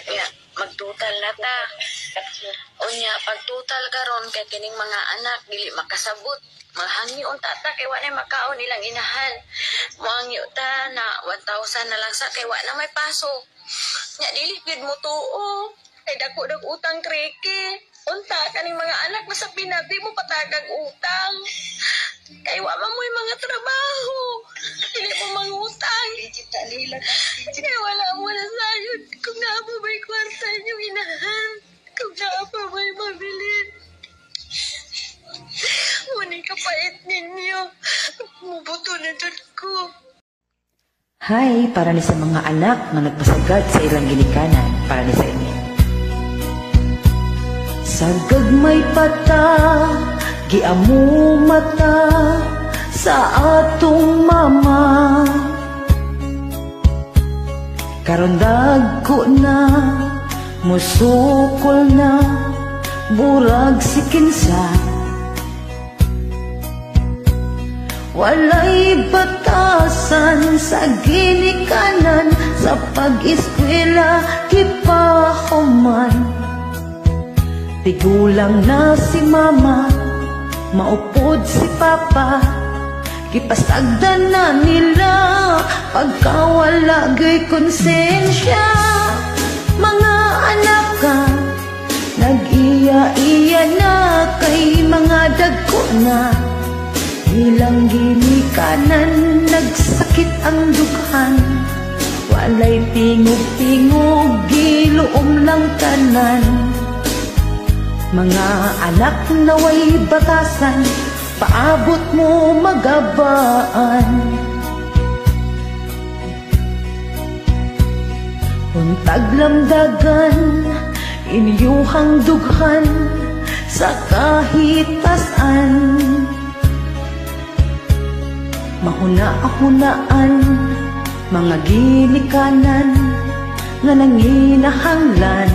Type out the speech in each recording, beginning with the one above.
Ya, magtutal na ta. Unya, pagtutal karon kay kining mga anak dili makasabot. Mahangyo unta ta kay wa na makaon ilang inahan. Mahangyo ta na 1,000 na lang sa kay wa na may pasok. Nya dili gid mo tuo. Kay dako utang kreke. Unta kaning mga anak basta pinabi mo patagang utang. Kay wa mamoy mga trabaho. Dili mo mangutang. Kaya wala mo na sayod. Kung naapa ba'y kwarta niyong inahan. Kung naapa ba'y mabilin. Ngunit kapait ninyo. Mubuto na dyan ko. Hi, para ni sa mga anak na nagpasagad sa ilang ginikanan. Para ni sa inyo. Sagad may pata, giamu mata sa atong mama. Karon dagko na, musukol na, burag si kinsa. Walay batasan sa ginikanan, sa pag-eskwela kipahuman. Tigulang na si mama, maupod si papa, kipasagdan na nila, pagkawala gay konsensya. Mga anak ka, nag-iya-iya na kay mga dagko na. Ilang ginikanan, nagsakit ang dughan. Walay tingog-tingog, giluom lang tanan. Mga anak naway batasan, paabot mo magabaan. Untag lamdagan, inyuhang dughan sa kahitasan. Mahuna-hunaan, mga ginikanan nga nanginahanglan.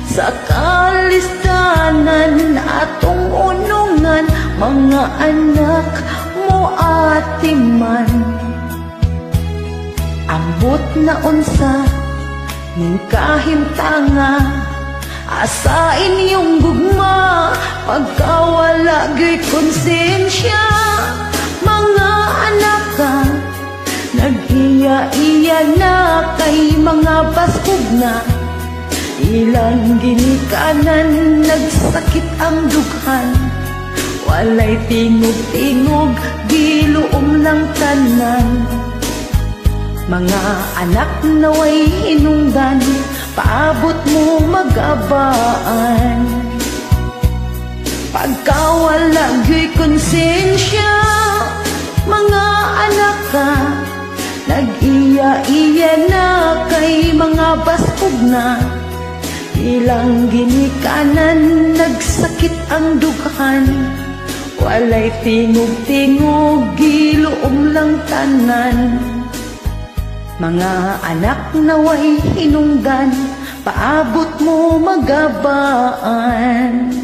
Sa kalistanan atong unungan, mga anak mo atiman. Ambot na unsa, ning kahimtanga, asa inyong gugma, pagkawala gay konsensya. Mga anak ka, nag-iya-iya na kay mga baskog na. Ilang ginikanan, nagsakit ang dughan. Walay tingog-tingog, giluom lang tanan. Mga anak naway hinungdan, paabot mo magabaan. Pagkawala gay konsensya, mga anak ka, nag-iya-iya na kay mga baskog na. Ilang ginikanan, nagsakit ang dughan. Walay tingog-tingog, giluom lang tanan. Mga anak naway hinungdan, paabot mo magabaan.